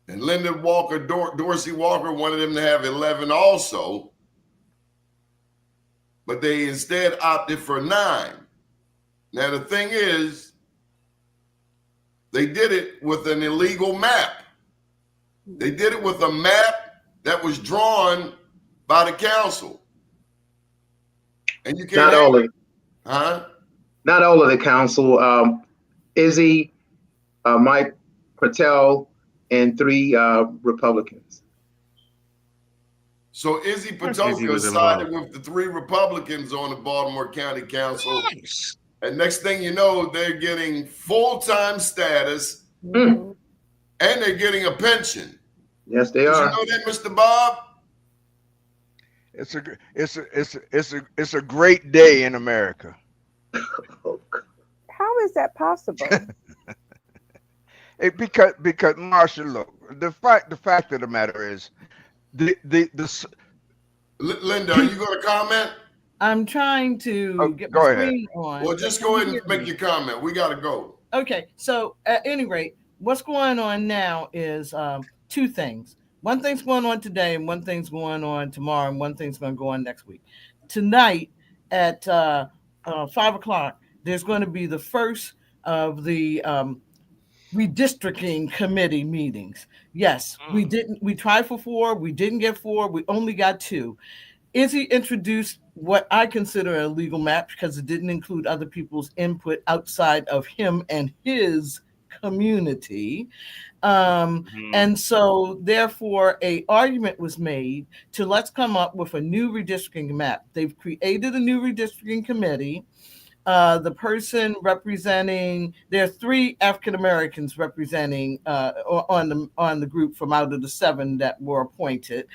And Linda Walker, Dorsey Walker wanted them to have 11 also, but they instead opted for 9. Now, the thing is, They did it with an illegal map. They did it with a map that was drawn by the council. And you can't Not all of it. Huh? Not all of the council. Izzy, Mike Patel, and 3 Republicans. So Izzy Izzy Patoka was sided involved. with the 3 Republicans on the Baltimore County Council. And next thing you know, they're getting full-time status and they're getting a pension. Yes, they Did are. you know that, Mr. Bob? It's a great day in America. How is that possible? Because Marshall, look, the fact of the matter is, Linda, are you going to comment? I'm trying to get go my ahead. screen on. Well, just go ahead and make your comment. We got to go. Okay, so at any rate, what's going on now is 2 things. One thing's going on today, and one thing's going on tomorrow, and one thing's going to go on next week. Tonight at 5 o'clock, there's going to be the first of the redistricting committee meetings. Yes, we tried for 4, we didn't get 4, we only got 2. Izzy introduced what I consider a legal map because it didn't include other people's input outside of him and his community. And so therefore a argument was made to let's come up with a new redistricting map. They've created a new redistricting committee. The person representing, there are 3 African Americans representing on the group from out of the 7 that were appointed.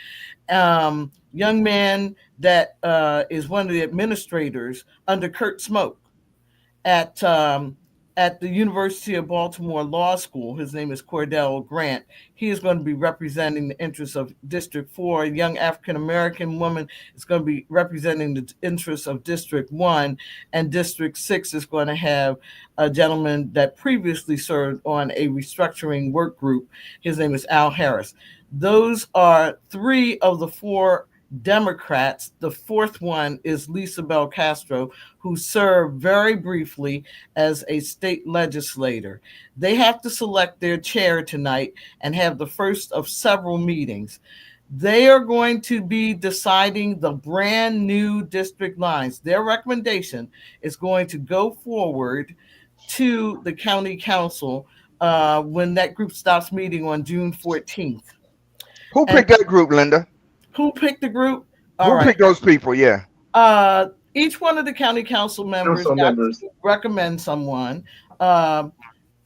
Young man that is one of the administrators under Kurt Smoke at the University of Baltimore Law School. His name is Cordell Grant. He is going to be representing the interests of District 4. A young African-American woman is going to be representing the interests of District 1. And District 6 is going to have a gentleman that previously served on a restructuring work group. His name is Al Harris. Those are 3 of the 4 Democrats. The 4th one is Lisa Bell Castro, who served very briefly as a state legislator. They have to select their chair tonight and have the first of several meetings. They are going to be deciding the brand new district lines. Their recommendation is going to go forward to the county council when that group stops meeting on June 14th. Who picked that group, Linda? Who picked the group? Who picked those people? Yeah. Each one of the county council members recommend someone.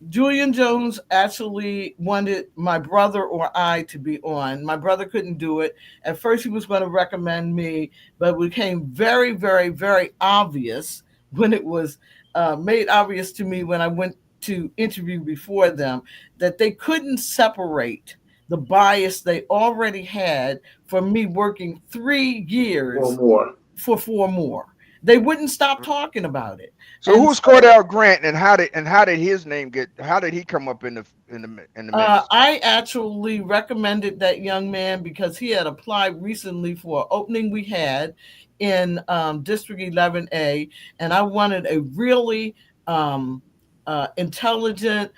Julian Jones actually wanted my brother or I to be on. My brother couldn't do it. At first, he was going to recommend me, but it became very, very, very obvious when it was made obvious to me when I went to interview before them that they couldn't separate the bias they already had from me working 3 years for 4 more. They wouldn't stop talking about it. So who's Cordell Grant, and how did his name get? How did he come up in the mix? I actually recommended that young man because he had applied recently for an opening we had in District 11A, and I wanted a really intelligent,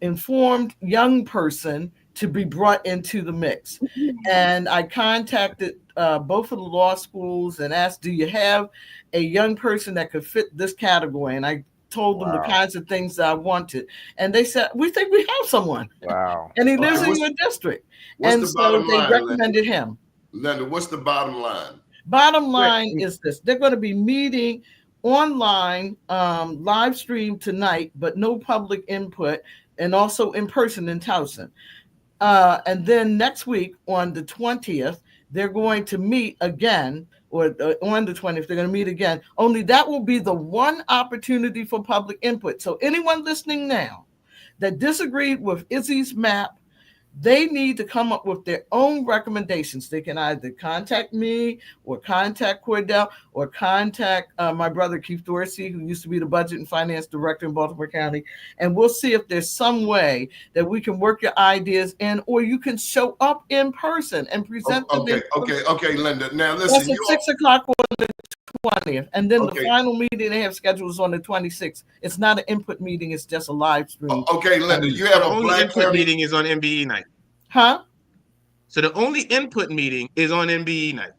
informed young person to be brought into the mix. And I contacted both of the law schools and asked, do you have a young person that could fit this category? And I told them the kinds of things that I wanted. And they said, we think we have someone. Wow. And he lives in your district. And so they recommended him. Linda, what's the bottom line? Bottom line is this. They're going to be meeting online, live stream tonight, but no public input, and also in person in Towson. And then next week on the 20th, they're going to meet again, or on the 20th, they're going to meet again. Only that will be the one opportunity for public input. So anyone listening now that disagreed with Izzy's map, they need to come up with their own recommendations. They can either contact me or contact Cordell or contact my brother Keith Dorsey, who used to be the budget and finance director in Baltimore County. And we'll see if there's some way that we can work your ideas in, or you can show up in person and present them. Okay, Linda. Now listen. That's at 6 o'clock on the 20th. And then Okay. the final meeting they have scheduled is on the 26th. It's not an input meeting, it's just a live stream. Okay, Linda, you have The a only Black input County. meeting is on MBE night. Huh? So the only input meeting is on MBE night.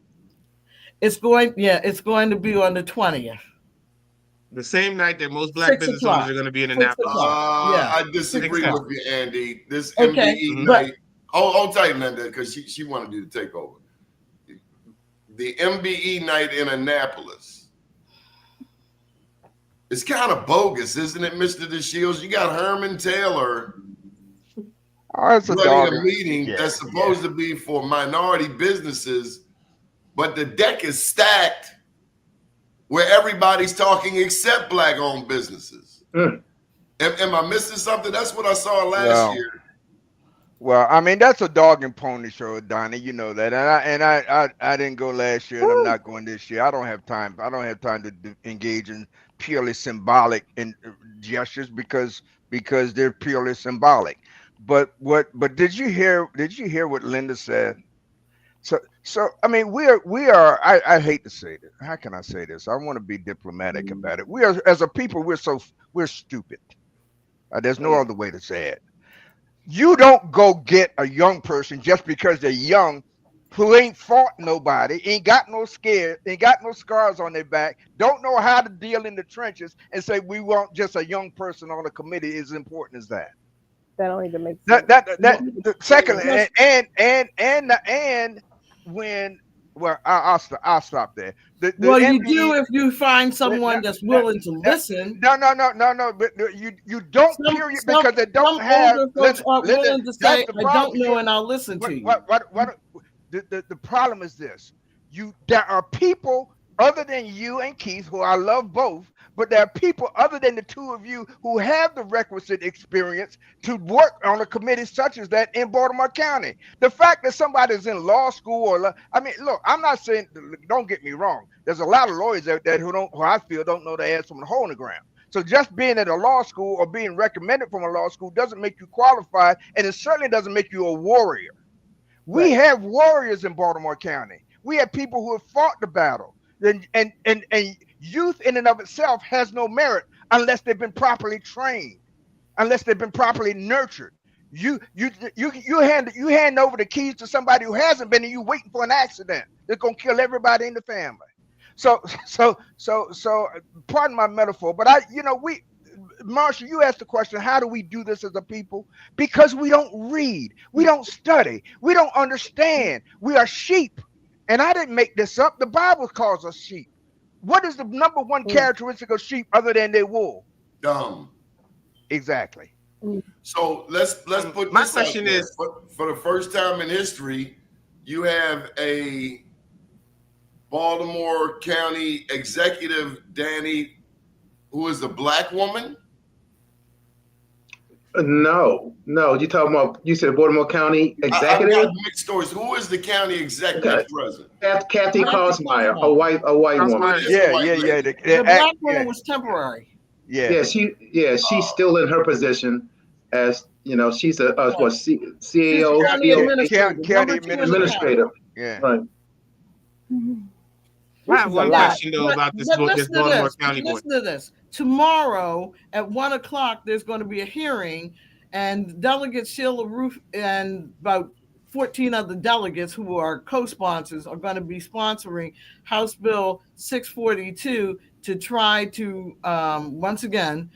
It's going to be on the 20th. The same night that most Black 6 business o'clock. owners are going to be in 6 Annapolis. o'clock. Yeah. I disagree 6 with you, Andy. This Okay, MBE but- night. Hold tight, Linda, because she wanted you to take over. The MBE night in Annapolis. It's kind of bogus, isn't it, Mr. DeShields? You got Herman Taylor It's a running dog. a meeting Yeah, that's supposed to be for minority businesses, but the deck is stacked where everybody's talking except Black-owned businesses. Am I missing something? That's what I saw last year. Well, I mean, that's a dog and pony show, Donnie. You know that, and I didn't go last year, and I'm not going this year. I don't have time. I don't have time to engage in purely symbolic gestures because they're purely symbolic. But did you hear what Linda said? So I mean, we are. I hate to say this. How can I say this? I want to be diplomatic about it. We are, as a people, we're stupid. There's no other way to say it. You don't go get a young person just because they're young, who ain't fought nobody, ain't got no scars on their back, don't know how to deal in the trenches, and say we want just a young person on a committee. As important as that. That don't even make sense. The second and when I'll stop there. Well, you MBE do if you find someone that's willing to listen. No. But you don't period because they don't have. Older folks are willing to say, "I don't know," and I'll listen to you. The problem is this: there are people other than you and Keith, who I love both, but there are people other than the two of you who have the requisite experience to work on a committee such as that in Baltimore County. The fact that somebody's in law school look, I'm not saying, don't get me wrong. There's a lot of lawyers out there who I feel don't know the ass from the hole in the ground. So just being at a law school or being recommended from a law school doesn't make you qualified, and it certainly doesn't make you a warrior. We have warriors in Baltimore County. We have people who have fought the battle. And youth in and of itself has no merit unless they've been properly trained, unless they've been properly nurtured. You hand over the keys to somebody who hasn't been, and you waiting for an accident that's gonna kill everybody in the family. So pardon my metaphor, but Marshall, you asked the question, how do we do this as a people? Because we don't read, we don't study, we don't understand. We are sheep. And I didn't make this up. The Bible calls us sheep. What is the number one characteristic of sheep other than their wool? Dumb. Exactly. So let's put my this question out there. is, for the first time in history, you have a Baltimore County executive, Danny, who is a Black woman. No. You said Baltimore County executive? I've got mixed stories. Who is the county executive president? Kathy Cosmeyer, a white woman. Yeah. The Black woman was temporary. Yeah, she's still in her position as she's a CEO, county administrator. Yeah. Right. I have one question though about this Baltimore County board. Listen to this. Tomorrow at 1:00, there's going to be a hearing, and Delegate Sheila Roof and about 14 other delegates who are co-sponsors are going to be sponsoring House Bill 642 to try to once again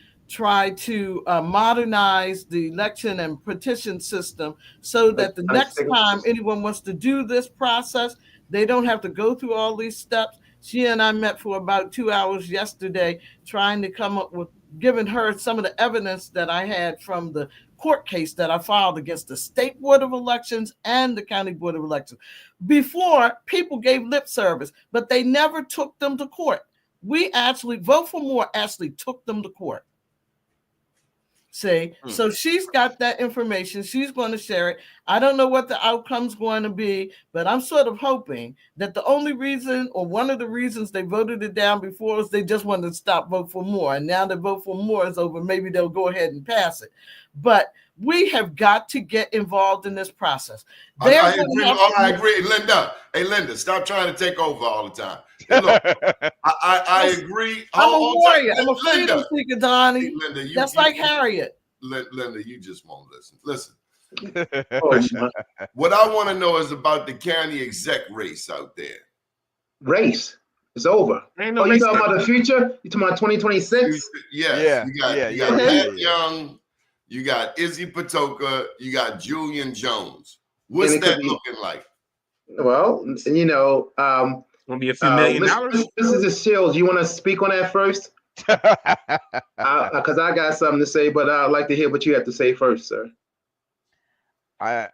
modernize the election and petition system so that the next time anyone wants to do this process, they don't have to go through all these steps. She and I met for about 2 hours yesterday trying to come up with, giving her some of the evidence that I had from the court case that I filed against the State Board of Elections and the County Board of Elections. Before, people gave lip service, but they never took them to court. We actually, Vote for More actually took them to court. See, so she's got that information. She's going to share it. I don't know what the outcome's going to be, but I'm sort of hoping that the only reason, or one of the reasons they voted it down before, is they just wanted to stop Vote for More. And now that Vote for More is over, maybe they'll go ahead and pass it. But we have got to get involved in this process. I agree, Linda. Hey, Linda, stop trying to take over all the time. look, I agree. I'm a warrior. I'm a Linda, freedom seeker, Donnie. Linda, Just like Harriet. Linda, you just won't listen. Listen. Oh, my. What I want to know is about the county exec race out there. Race is over. Ain't no You race talking now. about the future? You talking about 2026? Yes. You got Pat yeah. Young, you got Izzy Patoka, you got Julian Jones. What's And it could that be- looking like? Well, you know, Gonna be a few $million. Mrs. Shields, you want to speak on that first? Because I got something to say, but I'd like to hear what you have to say first, sir. I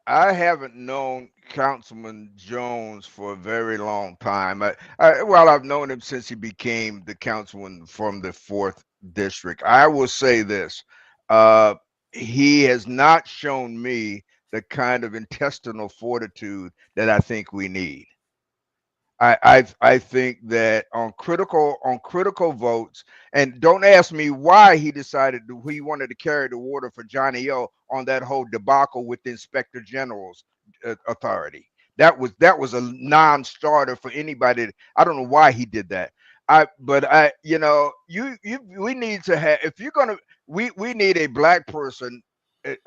haven't known Councilman Jones for a very long time. I've known him since he became the councilman from the 4th district. I will say this: he has not shown me the kind of intestinal fortitude that I think we need. I think that on critical votes, and don't ask me why he decided he wanted to carry the water for Johnny O on that whole debacle with the Inspector General's authority. That was a non-starter for anybody. I don't know why he did that. We need to have, if you're gonna, we need a black person,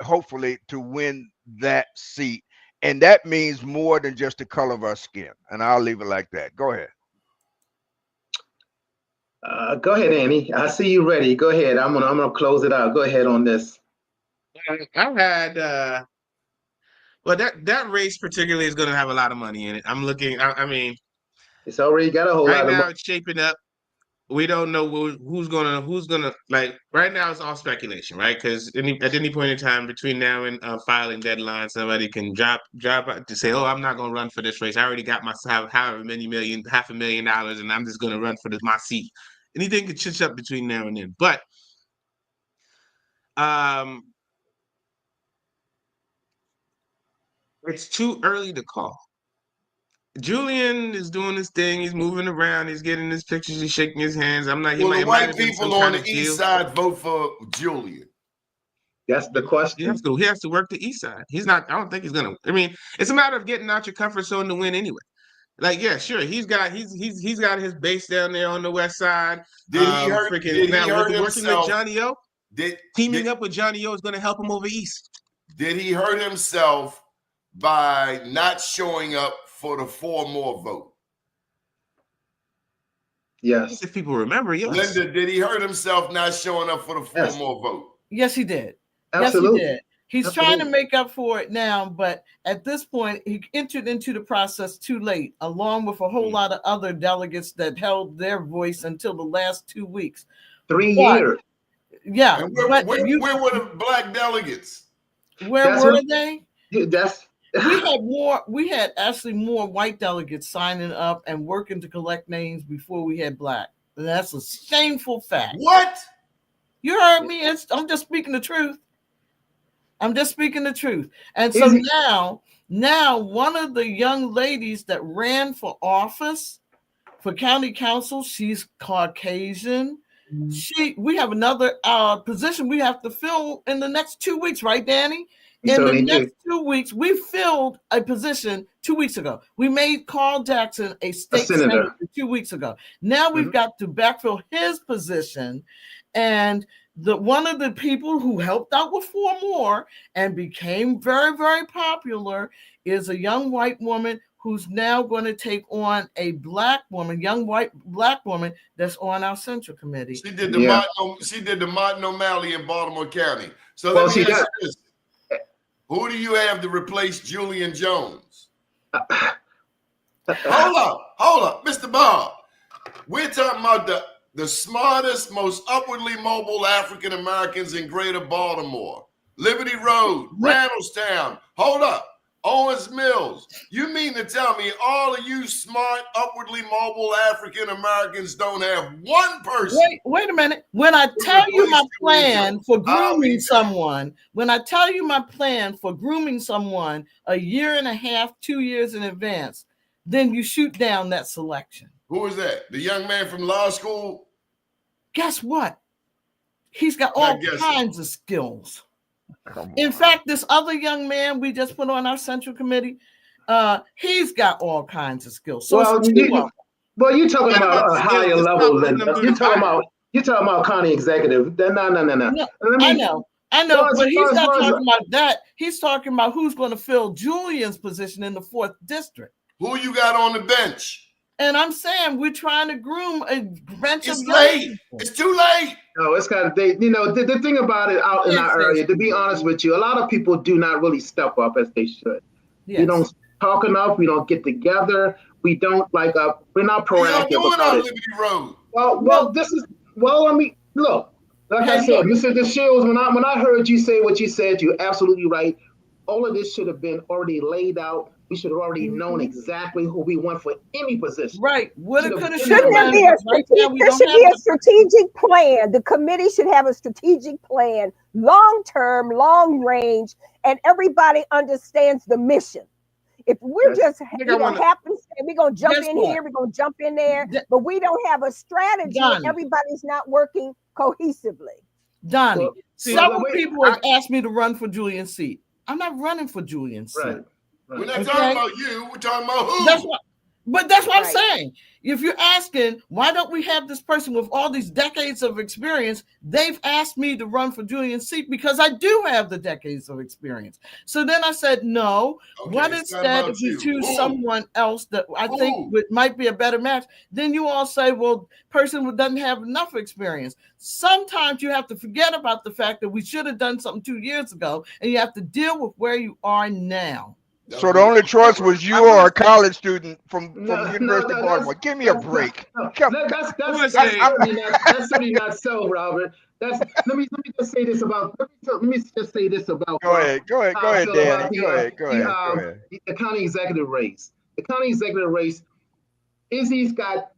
hopefully, to win that seat. And that means more than just the color of our skin. And I'll leave it like that. Go ahead. Go ahead, Annie. I see you ready. Go ahead. I'm gonna close it out. Go ahead on this. I've had well, that race particularly is gonna have a lot of money in it. I'm looking. I mean, it's already got a whole right lot of now money. it's shaping up. We don't know who's gonna like. Right now it's all speculation, right? Because at any point in time between now and filing deadline, somebody can drop out to say, "Oh, I'm not gonna run for this race. I already got myself $500,000, and I'm just gonna run for my seat." Anything could change up between now and then, but it's too early to call. Julian is doing his thing. He's moving around. He's getting his pictures. He's shaking his hands. I'm not. Will the It might white have been some people on kind the of east deal. side vote for Julian? That's the question. He has to work the east side. He's not. I don't think he's gonna. I mean, it's a matter of getting out your comfort zone to win anyway. Like, yeah, sure. He's got his base down there on the west side. Did he hurt Working with himself? Johnny O? Teaming up with Johnny O is going to help him over east. Did he hurt himself by not showing up for the 4 more vote? Yes. If people remember, yes. Linda, did he hurt himself not showing up for the 4 more vote? Yes, he did. Absolutely. Yes, he did. He's trying to make up for it now, but at this point, he entered into the process too late, along with a whole lot of other delegates that held their voice until the last 2 weeks. 3 years. Yeah. And where were the black delegates? Where were they? That's we had actually more white delegates signing up and working to collect names before we had black. And that's a shameful fact. What? You heard me. I'm just speaking the truth. I'm just speaking the truth. And so now one of the young ladies that ran for office for county council, she's Caucasian. We have another position we have to fill in the next 2 weeks, right, Danny? In the next 2 weeks, we filled a position 2 weeks ago. We made Carl Jackson a state senator 2 weeks ago. Now we've got to backfill his position. And one of the people who helped out with 4 more and became very, very popular is a young white woman who's now going to take on a young white black woman that's on our central committee. She did the Martin O'Malley in Baltimore County. So let me ask you this. Who do you have to replace Julian Jones? Hold up, Mr. Bob. We're talking about the smartest, most upwardly mobile African Americans in Greater Baltimore. Liberty Road, Randallstown. Hold up. Owens Mills. You mean to tell me all of you smart, upwardly mobile African Americans don't have one person? Wait a minute. When I tell you my plan for grooming someone, a year and a half, 2 years in advance, then you shoot down that selection. Who is that? The young man from law school? Guess what? He's got all kinds of skills. In fact, this other young man we just put on our central committee, He's got all kinds of skills. So Well, it's two of them. well, you're talking about a higher level than you're you're talking about county executive. No. No, I know, but he's not talking about that. He's talking about who's going to fill Julian's position in the 4th district. Who you got on the bench? And I'm saying we're trying to groom a bench of It's late. It's too late. No, it's kind of the thing about it out in our area. To be honest with you, a lot of people do not really step up as they should. Yes. We don't talk enough. We don't get together. We don't we're not proactive about it. Liberty Road. Well, this is I mean, look, like I said, Mr. DeShields, when I heard you say what you said, you're absolutely right. All of this should have been already laid out. We should have already known exactly who we want for any position. Right. Shouldn't there be a strategic plan? The committee should have a strategic plan, long-term, long-range, and everybody understands the mission. If we're just we're going to jump in here, we're going to jump in there, but we don't have a strategy, and everybody's not working cohesively. Donnie, several people have asked me to run for Julian's seat. I'm not running for Julian's seat. Right. We're not talking about you. We're talking about who. That's what I'm saying. If you're asking, why don't we have this person with all these decades of experience? They've asked me to run for Julian's seat because I do have the decades of experience. So then I said, no. What instead if you choose someone else that I think might be a better match? Then you all say, well, person who doesn't have enough experience. Sometimes you have to forget about the fact that we should have done something 2 years ago, and you have to deal with where you are now. So the once choice was you or a college student from University of Baltimore. Give me a break. That's certainly not so, Robert. Let me just say this about. Go ahead, Danny. Go ahead. The county executive race. The county executive race. Izzy's got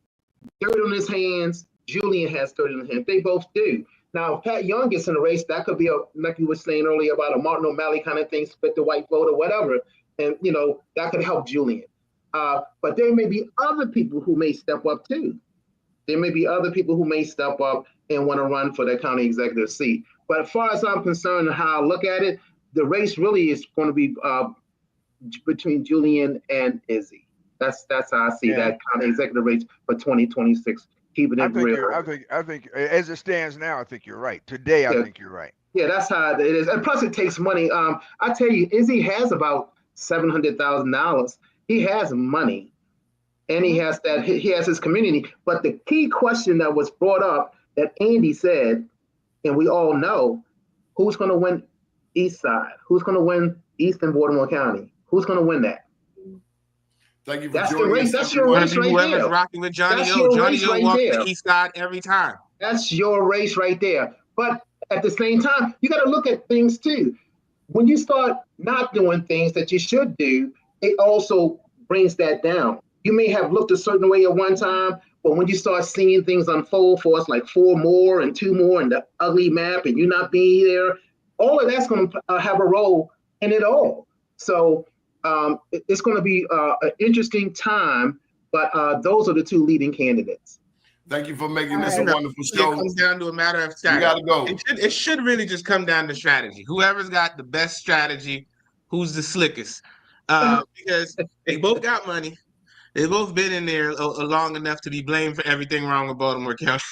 dirt on his hands. Julian has dirt on his hands. They both do. Now, if Pat Young gets in the race, that could be like you were saying earlier about a Martin O'Malley kind of thing, split the white vote or whatever. And, that could help Julian. But there may be other people who may step up too. There may be other people who may step up and want to run for that county executive seat. But as far as I'm concerned and how I look at it, the race really is going to be between Julian and Izzy. That's how I see that county executive race for 2026. Keeping it real. I think as it stands now, I think you're right. Today, I think you're right. Yeah, that's how it is. And plus it takes money. I tell you, Izzy has about $700,000. He has money, and he has his community. But the key question that was brought up that Andy said, and we all know, who's going to win East Side? Who's going to win Eastern Baltimore County? Who's going to win that? Thank you for That's joining the race. us. That's your race right Whoever's there. rocking with Johnny That's O. your Johnny race O right walks there. the East Side every time. That's your race right there. But at the same time, you got to look at things too. When you start not doing things that you should do, it also brings that down. You may have looked a certain way at one time, but when you start seeing things unfold for us, like 4 more and 2 more and the ugly map and you not being there, all of that's going to have a role in it all. So it's going to be an interesting time, but those are the 2 leading candidates. Thank you for making this a wonderful show. It comes down to a matter of strategy. You got to go. It should really just come down to strategy. Whoever's got the best strategy, who's the slickest. Because they both got money. They've both been in there long enough to be blamed for everything wrong with Baltimore County.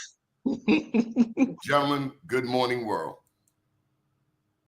Gentlemen, good morning, world.